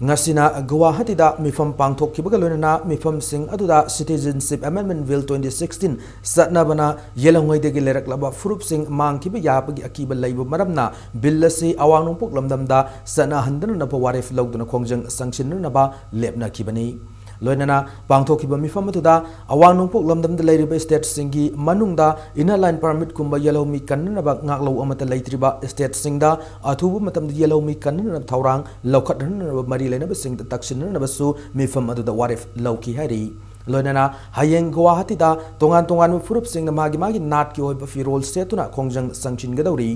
ngasina Guwahati da mifam pangthokkibaga loinana mifam sing aduda citizenship amendment bill 2016 satnabana yelongoi degi leraklaba furup sing mangkiba yapagi akiba leibu maramna bill asi awang nongpok lamdamda sana handana na warif lawduna khongjang sanction na ba lepna kibani loinana pangthokkiba mifam aduda awang nongpok lamdamda leiriba state singi manungda inner line permit kumba yellow mi kanna ba ngaklo amata leitriba state singda athubu matamda yellow mi kanna thaurang lawkhatna mari lena ba singda taksinna ba su mifam aduda warif lawki hari loinana hayeng Guwahati da tongan tongan furup singna magi nat ki oiba firol setuna khongjang sanction gadori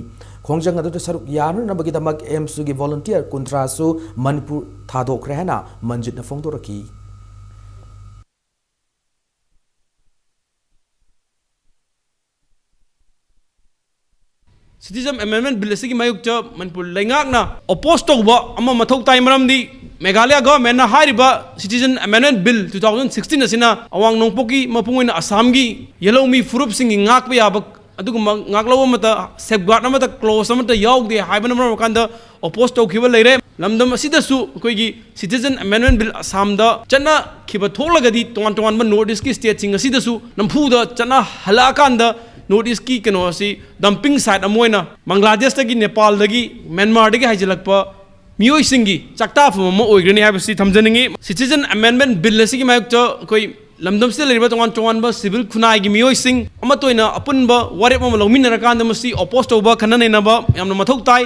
khongjang adu saruk yanu na bagi damak emsu gi volunteer kuntra su Manipur thadok rehna Manjit na phongdoraki Citizen Amendment Bill asigi mayukcha Manipur leingakna oppose tawba ama mathok tai maramdi Meghalaya government na hairiba Citizen Amendment Bill 2016 asina awang nongpoki mapungoina Assam gi yellow mi furup singi ngakpa yaba aduguma ngaklawa mata safeguard amata clause amata yawde haibana maram kanda oppose tawkhiba leire lamdam asida su koigi Citizen Amendment Bill Assam da chana khiba tholagadi tongan tongan ma north east ki state sing asida su nampu da chana halakanda North East ki kano asi dumping site amoina Bangladesh tagi Nepal dagi Myanmar dagi haijalakpa miyoi singi chakta fama oigrani habasi thamjaningi Citizen Amendment Bill asigi mayukta koi lamdam se leriba tongan tongan ba civil khunai gi miyoi sing amatoina apunba warep ma longminara kanda masi oppose tawba khanane na ba yamna mathok tai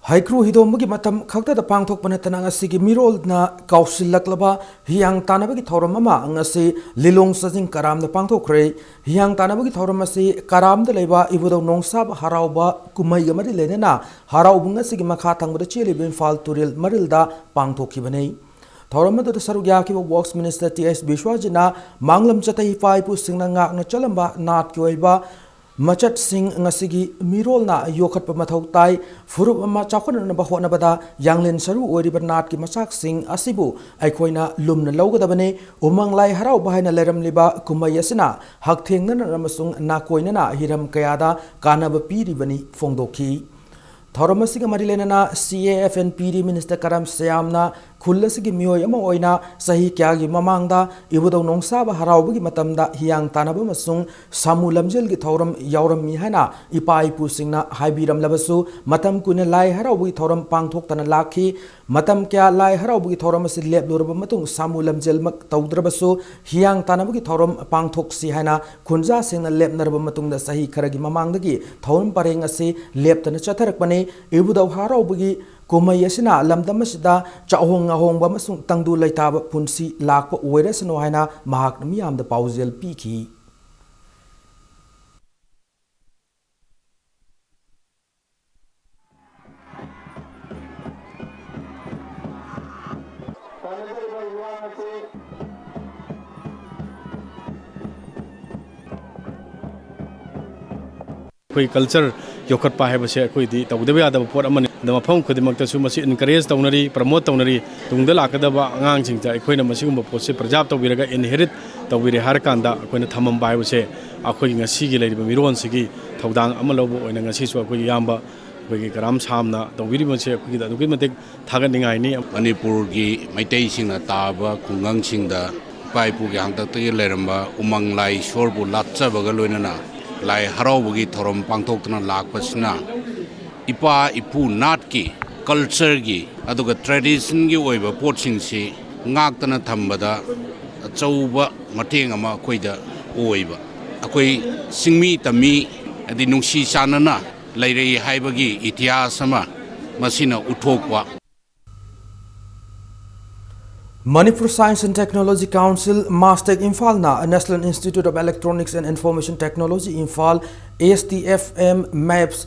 Haikru hidomagi matam khakta da pangthok panatana ngasigi mirol na kausillaklaba hiyang tanabagi thoram ama ngasi lilong sajing karam da pangthokre hiyang tanabagi thoram asi karam da leiba ibudo nongsab harauba kumai gamari lenena haraubunga sigi makha thangba cheli bin fal turil marilda pangthokibane thoram da sarugya ki works minister TS Bishwajina manglam chatai pai pu singna ngak na chalamba nat kyoiba Machat Singh ngasigi mirol na yokhat pamathau tai furup ama chakon na bahwa na bada yanglin saru oriba nat ki masak sing asibu aikoina lumna lawgadabane umang lai harau bahaina leram liba kumai asina hak thengna na ramasung na koina na hiram kayada kanaba piribani phongdokhi Thoramasiga Marilena CAFNPD Minister Karam Sayamna खुल असगी मियोय अमा ओइना सही क्यागी ममांगदा इबुदौ नोंसाबा हरावबगी मतमदा हियांग तानबा मसुंग सामु लमजेल गी थौरम यावरमी हाना इपा इपु सिंगना हाइबिरम लबसु मतम कुने लाइ हरावबगी थौरम पांगथोक्तना lucky मतम क्या लाइ हरावबगी थौरम असि लेबलोरबा मतुंग सामु लमजेल मक तौद्रबसु हियांग तानबगी थौरम पांगथोक्सी हाना खुंजा सिंगना लेबनरबा मतुंगदा सही खरगी ममांगदगी थौरम परेंग असि लेबतना चथरकपने इबुदौ हरावबगी कुमई असिना लमदम असिदा चाहोंग अहोंगबा मसुंग तंगदु लैताबा पुंसी लाकपा ओइरसनो हाइना महाकना मियामदा पाउजेल पीखी कोई कल्चर योखटपा है अखोदी तौदब यादव पोट मफम खुदमक्तसु इनकरेज तौनरी प्रमोट तौनरी तुंगद लाकदब आगांसिंगदा अखोइना मसिगुंबा पोसे प्रजाब तौबिरगा इनहेरिट तौबिरे हारकांदा अखोइना थमंबा हाइबसे अखोइगी ngasiगी लेरिबा मिरोनसिगी थौदांग अमा लौबो ओइना ngasiसु अखोइगी यामबा अखोइगी कराम सामना तौबिरिबसे अखोइगी अदुगी मतेक थागनिंगाइनी मणिपुर की मैतैसिंगना ताबा खुंगांसिंगदा पाइपुगी हांगतक्तगी लेरंबा उमंग लाई सोरबु लाचबगा लोइनना लाई हरावबगी थोरम पांगथोक्तना लाकपसिना इपा इपु नाट की कल्चर की अदुगा ट्रेडिशन की ओइबा पोटसिंगसी ngakतना थंबदा अचौबा मटेंग अमा अखोइदा ओइबा अखोइ सिंगमी तमी अदि नुंसी चानना लैरई हाइबगी इतिहास अमा मसिना उठोकवा Manipur Science and Technology Council, Mastec Imphal na National Institute of Electronics and Information Technology Imphal, STFM MAPS,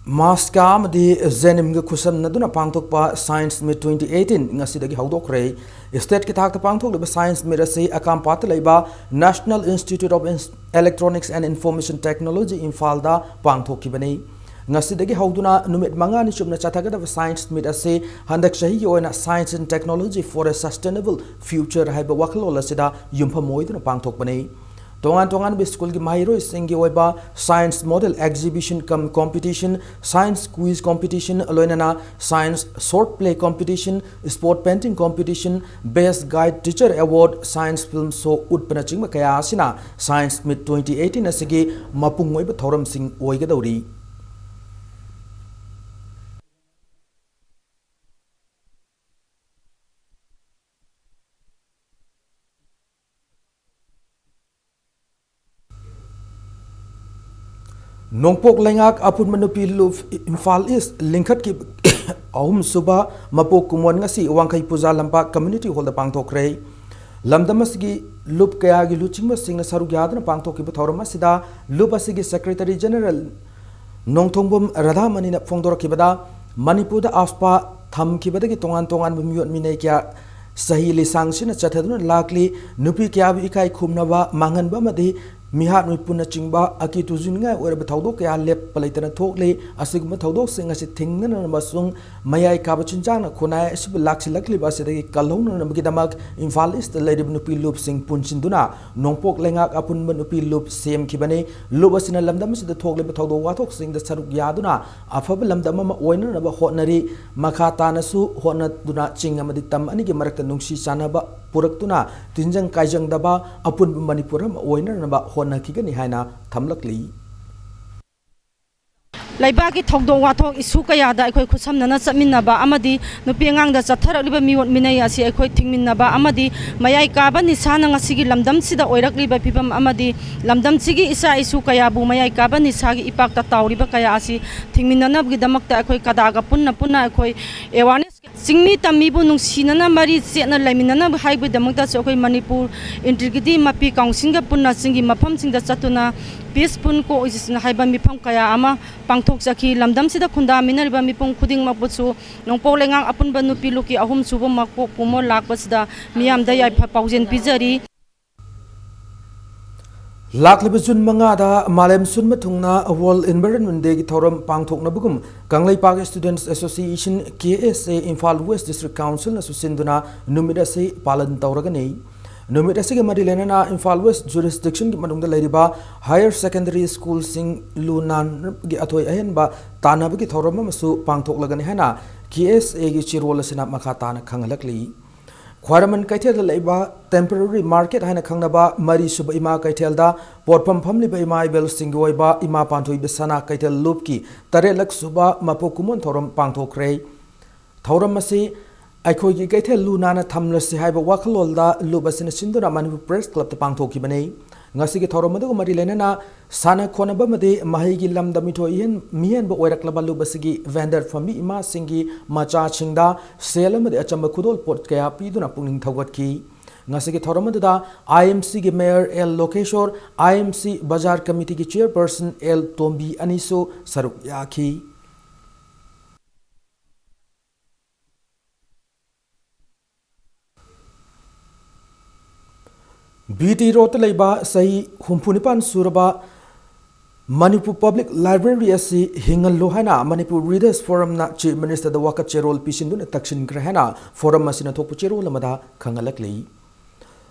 Mascam di Zenim Kusam Naduna Pangtokpa Science Meet 2018 ngasidagi haudokre State ki thakta pangthok leba Science Meet ase akam patlaiba National Institute of Electronics and Information Technology Imphal da pangthok kibani ngasidagi hauduna numit mangani chumna chathagada Science Meet ase handak shahi yoina Science and Technology for a Sustainable Future haiba wakalola sida yumpa moiduna pangthok bani tongan be school ki mahiro singi oiba Science Model Exhibition competition, Science Quiz competition, aloinana Science Short Play competition, Sport Painting competition, Best Guide Teacher Award, Science Film Show utpanaching kaya asina Science Meet 2018 asigi mapung oiba thoram sing oigadauri Nongpok lengak apun manupi luf Imphal East lingkhat ki ahum suba mapok kumon ngasi wangkai puja lampa community hall da pangthokre lamdamas gi lup kaya gi luchingma singna saru gyadna pangthok ki thorama sida lup asigi secretary general nongthongbom radhamani na phongdor ki bada Manipur da aspa tham ki bada ki tongan bumyot minai kya sahi lisang sina chathaduna lakli nupi kya bi ikai khumnaba manganba madi मिहात मिपुना चिंबा अकी तुजुनगा ओरब थौदोक या लेप पलैतना थोकले असिगम थौदोक सिंग असि थिंगना मसुंग मयाई काबचिनजांग खोनाय असिब लाक्सि लक्लि बासिदगी कलौन नमगी दमक Imphal east लेरिब नुपी loop सिंग पुनचिनदुना नोंपोक लेंगाक अपुन नुपी loop same खिबने loop असिना लमदम सिद थोकले थौदो वाथोक सिंग the सरुक यादुना अफब लमदम म ओइना नब होटनरी मखा तानसु होटनदुना चिंग अमदि तम अनिगे मरक नुंगसी चानबा पुरक्तुना तिंजंग काइजंग दबा अपुन मणिपुर म ओइना नब होटनखिगनि हाइना थमलकली Laibaki Togdo Watok is Sukayada, I could some Nanasaminaba, Amadi, Nupiang, the Satara Miwot Minayasi, I quite Minaba, Amadi, Mayai Kaban is Sananga Sigi Lamdam Sida Oirakli by Pipam Amadi, Lamdam Sigi Isa Isukayabu, Mayai Kaban is Sagi Ipakta Tauriba Kayasi, Timinana Gidamakta, I quite Kadaga Puna Puna, I quite Ewanis. Singmi tamibu nung sinana mari sena laminana hybrid damagta sokoi Manipur integrity mapi kaungsinga punna singi mapam singda satuna peaceful ko isna haiba mipam kaya ama pangthok saki lamdam sida khunda minariba mipum khuding makbutsu nongpo lengang apun banu piluki ahum subo makpo pumo lakbasda miyam da yai paujen pizari Laklib Jun Mangada, Malem Sunma Tungna, World Environment Day Thorum Pangtok Nabugum, Ganglai Park Students Association, KSA, Imphal West District Council, Susinduna, Numidasi, Palan Tauragani, Numidasi Madilena, Imphal West Jurisdiction, Madunga Ladiba, Higher Secondary School Sing Lunan Atoy Ahenba, Tanabiki Thorum Masu, Pangtok Laganihana, KSA gi chirol asina makhata na khangalakli Khwaraman kaithel da leiba temporary market haina khangnaba mari suba ima kaithel da porpam phamli ba ima ibel singoi ba ima panthoi besana kaithel loop ki tare lak suba mapokumon thoram pangthokre thoram masi aikhoi gi kaithel luna na thamlasi haiba wakhalol da lubasina sinduna Manipur Press Club ta pangthoki bane ngasi gi thoram madu mari lenana sana khona ba made mahi gi lam da mitho ihen mihen ba oirak laba lubasi gi vendor fami ima singi macha chingda sel made achamba khudol pot kaya piduna pungning thogat ki ngasi gi thoram madu da IMC gi mayor L Lokeshwar IMC Bazar Committee gi chairperson L Tombi aniso saruk yakhi BT Road leiba sahi humpunipan suraba Manipur Public Library asi hingal lohana Manipur Readers Forum na Chief Minister the Wakat Cherol Pisindun Takshin Grahana Forum masina thokpu Cherol amada khangalakli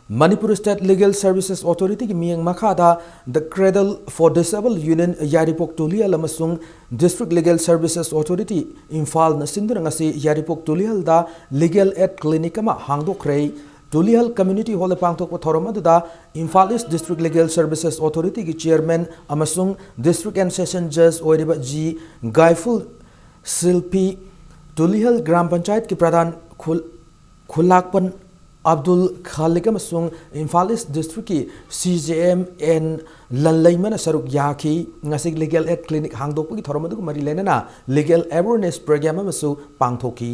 Manipur State Legal Services Authority ki miyang makhada the Cradle for Disabled Union Yaripok Tulial amasung District Legal Services Authority Imphal na sinduna ngasi Yaripok Tulial da Legal Aid Clinic ama hangdokhrei Tulial Community Hall pangthokpa thoram aduda Imphal East District Legal Services Authority ki chairman amasung District and Session Judge oiriba G Gaiful Silpi Tulial Gram Panchayat ki pradhan Khulakpan Abdul Khalik amasung Imphal East District ki CJM and Lanlaimana saruk yakhi ngasig Legal Aid Clinic hangdokpa ki thoram adu mari lenana Legal Awareness Program amasu pangthoki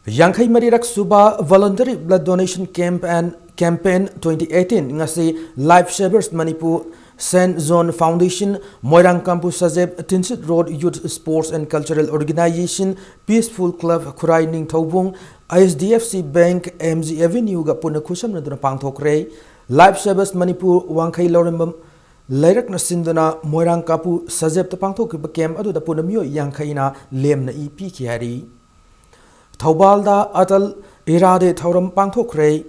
Yankai Marirak Suba Voluntary Blood Donation Camp and Campaign 2018 ngasi Life Savers Manipur Saint Zone Foundation Moirang Campus Sajeb Tinsit Road Youth Sports and Cultural Organization Peaceful Club Khurai Ning Thobung ISDFC Bank MG Avenue ga puna khusam na duna pangthokre Life Savers Manipur Wangkai Lorembam Lairak na sinduna Moirang Kapu Sajeb ta pangthok ba camp adu da puna myo Yankai na lem na EP ki hari Thaubalda Atal Irade Thauram Pangthokre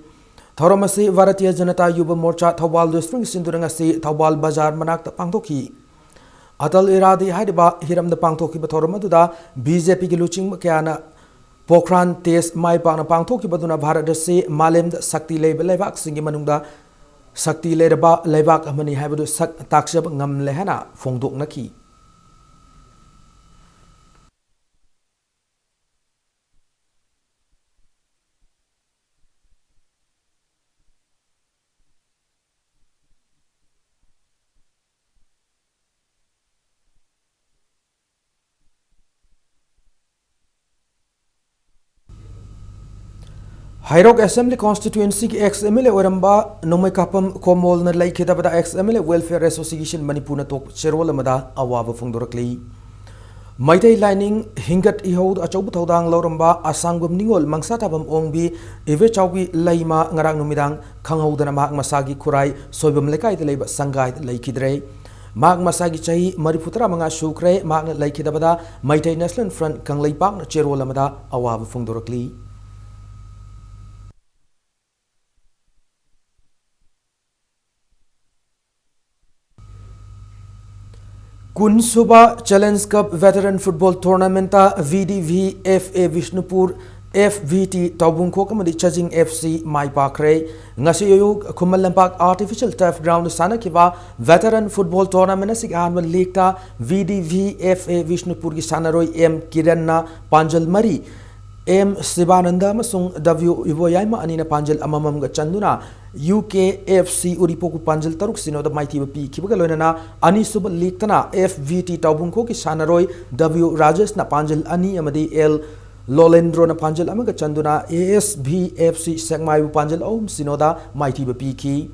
Thauramasi Varatiya Janata Yuba Morcha Thaubal District Sindurangasi Thaubal Bazar Manak Pangthoki Atal Irade Haiba Hiram the Pangthoki Bathoramaduda BJP Giluching Makana Pokran Tes Mai Pang Pangthoki Baduna Bharat Se Malem Sakti Leba Levak Singi Manungda Sakti Leba Levak Amani Habadu Sak Takshab Ngam Lehana Fongdok Naki Hairok Assembly Constituency ki ex-MLA Oramba Nomai Kapam Komol na Lai Khedabada ex-MLA Welfare Association Manipur na tok Cherol amada awaba fungdorakli Maitai Lining Hingat Ihod Achaubu Thodang Lauramba Asangum Ningol Mangsatabam Ongbi Eve Chaubi Laima Ngarang Numidang Kanghodana Mak Masagi Kurai Soibam Lekai de Leba Sangai Laikidre Mak Masagi Chahi Mariputra Manga Shukre Mak Laikidabada Maitai National Front Kanglai Pak na Cherol amada awaba fungdorakli Kunsuba Challenge Cup Veteran Football Tournament VDV FA Vishnupur FVT Taubungko Kamadi Chajing FC Mai Pakre Ngasiyoyuk Kumalampak Artificial Turf Ground Sanakiva Veteran Football Tournament Sik Annual League ta VDV FA Vishnupur ki Sanaroi M Kiranna Panjal Mari M Sivananda Masung W Ivoyaima Anina Panjal Amamam Chanduna UKFC Uripoku Panjal Taruk Sino the Mighty P Kibagalona Ani Sub League Tana FVT Taubungko ki Sanaroi W Rajesh na Panjal Ani Amadi L Lolendro na Panjal Amaga Chanduna ASBFC Segmai Panjal Om Sinoda Mighty P Ki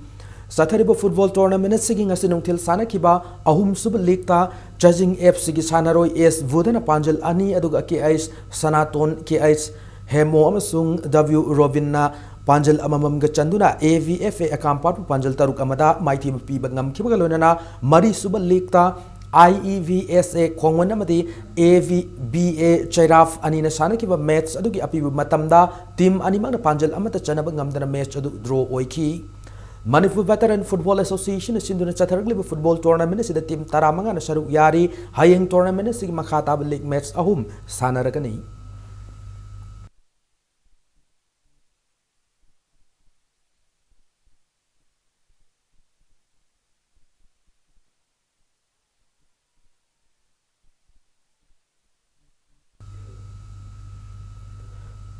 Sathariba Football Tournament Siging Asinung Til Sana Kiba Ahum Sub League ta Judging FC ki Sanaroi S Vodana Panjal Ani Aduga KS Sanaton KS Hemo Amasung W Robinna Panjal Amamam Gachanduna AVFA Akampatu Panjal Taruk Amada Mighty P Bagam Kibagalona Mari Suba League ta IEVSA Kongwanamadi AVBA Chairaf Anina Sanakiba match Adugi Api Matamda Team Animang Panjal Amata Chanaba Ngamdana match Adu draw Oiki Manipur Veteran Football Association sinduna chathargliba football tournament sida team taramanga na saruk yari hayeng tournament sig makhata league match ahum sanaragani.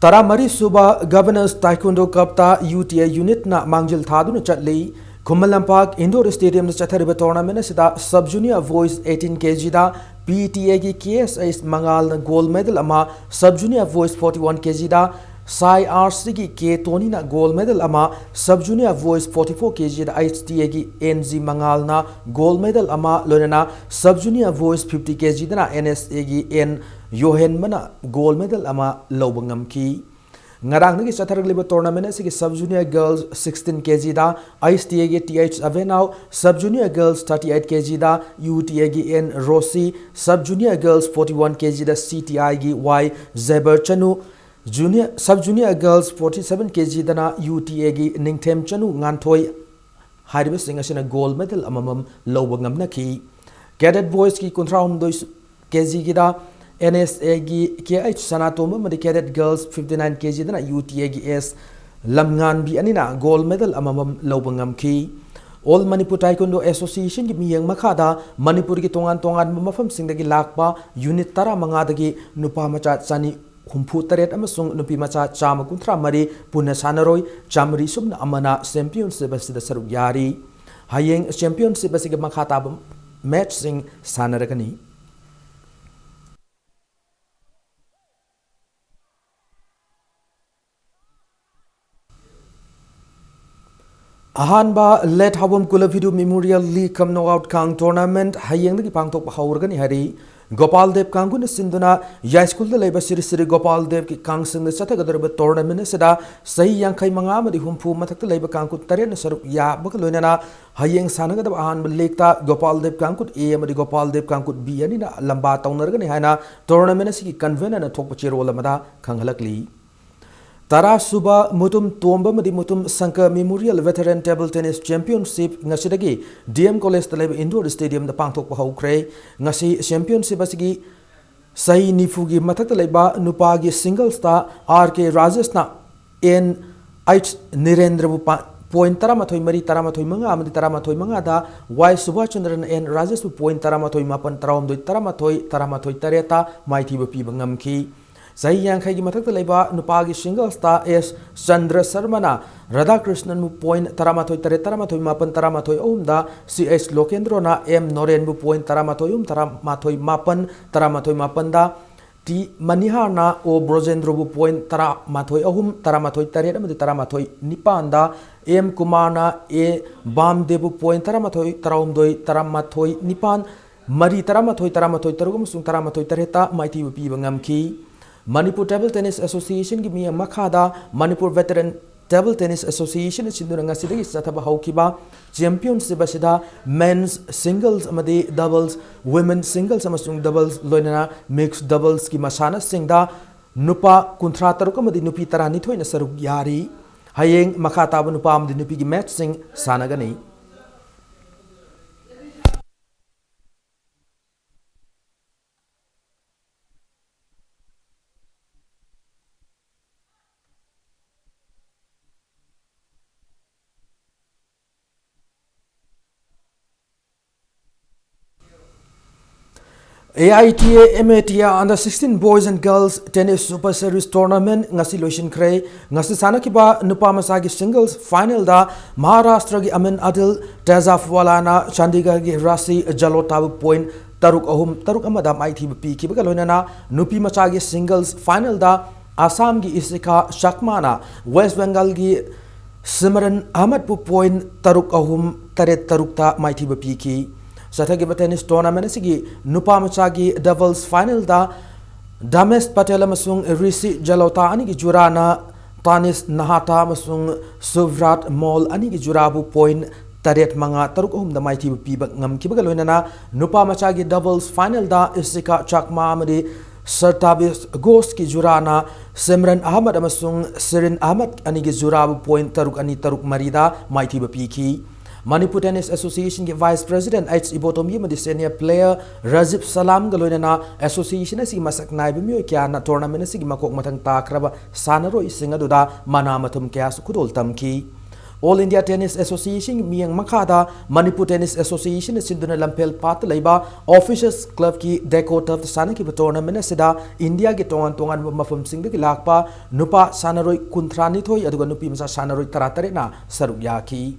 Taramari Suba Governors Taekwondo Cup ta UTA unit na mangjil thaduna chatli Kumalam Park Indoor Stadium chathariba tournament sida sub junior voice 18 kg da PTA ki KSS Mangal na gold medal ama sub junior voice 41 kg da Sai RC ki K Tony na gold medal ama sub junior voice 44 kg da HTA ki NG Mangal na gold medal ama lonena sub junior voice 50 kg da na NSA ki N Yohen mana gold medal ama lobangam ki ngarang nagi chathargliba tournament asigi sub junior girls 16 kg da ISTA gi TH Avenau sub junior girls 38 kg da UTA gi N Rossi sub junior girls 41 kg da CTI gi Y Zeber Chanu junior sub junior girls 47 kg da na UTA gi Ningthem Chanu nganthoi hariba singasina gold medal amamam lobangam na ki cadet boys ki kontraum 2 kg gi da NSA gi KH Sanatoma madi cadet girls 59 kg dana UTA gi S Lamngan bi anina gold medal amamam lobangam ki All Manipur Taekwondo Association gi miyang makhada Manipur gi tongan mafam singdagi lakpa unit tara mangadagi nupa macha chani humpu taret amasung nupi macha chama kuntra mari punna sanaroi chamri subna amana championship asida saruk yari hayeng championship asiga makhata match sing sanaragani Ahanba let habum kulavidu Memorial League kam knockout kang tournament hayeng dagi pangtok hawrgani hari Gopal Dev kangun sinduna ya school da leba siri Gopal Dev ki kang sing satha gadarba tournament seda sahi yankai manga madi humpu mathak leba kangkut tare na saruk ya bakaloina hayeng sanaga da ahanba league ta Gopal Dev kangkut A madi Gopal Dev kangkut B ani na lamba taunargani haina tournament si convener na thokpa chirol amada khanghalakli Tara Suba Mutum Tomba Madi Mutum Sanka Memorial Veteran Table Tennis Championship Ngasidagi DM College Taleb Indoor Stadium the Pangtok Pahokre Ngasi Championship Asigi Sahi Nifugi Matataleba Nupagi Single Star RK Rajasna N H Nirendra point Taramatoi Mari Taramatoi Manga Amadi Taramatoi Manga da Y Subhachandran N Rajas point Taramatoi Mapan Taram do Taramatoi Tareta Mighty Bapi Bangamki Sahi yankai gi mathak leba nupagi single star S Chandra Sarmana Radhakrishnan mu point taramatoi tare taramatoi mapan taramatoi da CS Lokendro na M Noren bu point taramatoi taramatoi mapan da T Manihar na O Brojendro bu point taramatoi tare amadi taramatoi nipan da M Kumar na A Bamdebu point taramatoi nipan Mari taramatoi tarugum sung taramatoi tareta mighty pi bangamki Manipur Table Tennis Association gi miyang makhada Manipur Veteran Table Tennis Association sinduna ngasidagi sathaba haukiba championship asida men's singles amadi doubles women's singles amasung doubles loinana mixed doubles ki masana singda nupa kunthra taruk amadi nupi tarani thoina saruk yari hayeng makhata nupa amadi nupi gi match sing sanagani AITA MATA Under 16 Boys and Girls Tennis Super Series Tournament ngasi loishin kray ngasi sana kiba nupa masagi singles final da Maharashtra gi Amin Adil Tezafwala na Chandigarh gi Rasi Jalota point taruk amada mighty pi kiba loina na nupi masagi singles final da Assam gi Isika Shakmana West Bengal gi Simran Ahmad pu point taruk ta mighty pi ki Sathagi tennis tournament sigi nupa machagi doubles final da Dames Patel amasung Rishi Jalota ani gi jurana Tanis Nahata amasung Suvrat Mall ani gi jurabu point taret manga taruk da mighty pi ngam ki bagaloina na nupa machagi doubles final da Isika Chakma amadi Sartabis Ghost ki Jurana Simran Ahmad amasung Sirin Ahmad anigi Jurabu point taruk ani taruk marida Mighty Bapiki. Manipur Tennis Association ki Vice President H. Ibotomi madi senior player Razib Salam galoina association si masak nai bimyo kya na tournament si makok matang takraba sanaro isinga duda manamatum kya sukudol tamki. All India Tennis Association miyang makada Manipur Tennis Association sinduna lampel pat laiba officials club ki deco turf sana ki tournament sida India ki tongan mafum singda ki lakpa nupa sanaroi kuntrani thoi aduga nupi masa sanaroi taratare na saruk yaki.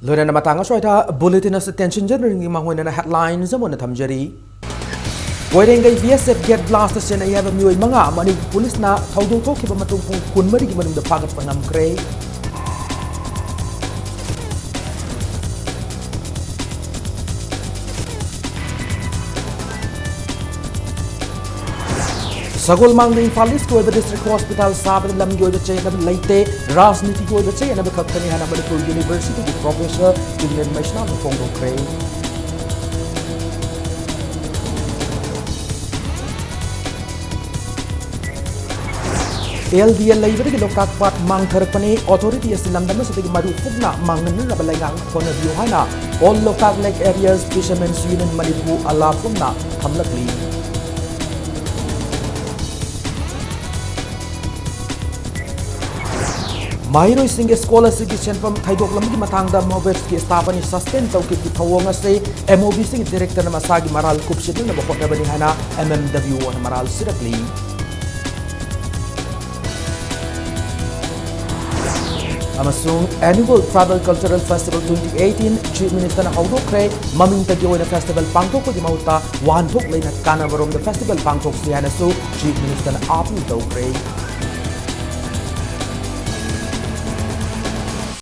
Lorena matanga soita bulletin as attention generating mangwena headlines amon thamjari. Koirengai VSF get blast sen ay have mioi manga mani police na thaudong thok kiba matung kun mari gi manung da pagat pangam kre. Sagol Mangling Falis ko the district hospital sabat lam gyo da chay na laite rajniti ko da chay na bakaptani hana Manipur University ki professor Julian Maishna ng Fongo Kray. LDL laibada ki lokak pat mang tharapani authority asilamdama sa tigi maru fugna mangan na balayang kona view hana all lokak lake areas fishermen's union Manipur ala fugna hamlakli. Mahiroi sing scholarship ki senfam thaidok lamgi matangda mobes ki stapani sustain tawki ki thawonga se MOB sing director na masagi maral kupsit na bokot na bani hana MMW na maral sirakli. Amasung Annual Tribal Cultural Festival 2018 Chief Minister na Haudok Kray maming tagyo na festival pangtok ko di mauta wantok lay na kanabarom the festival pangtok siya na so Chief Minister na Apu Daw Kray.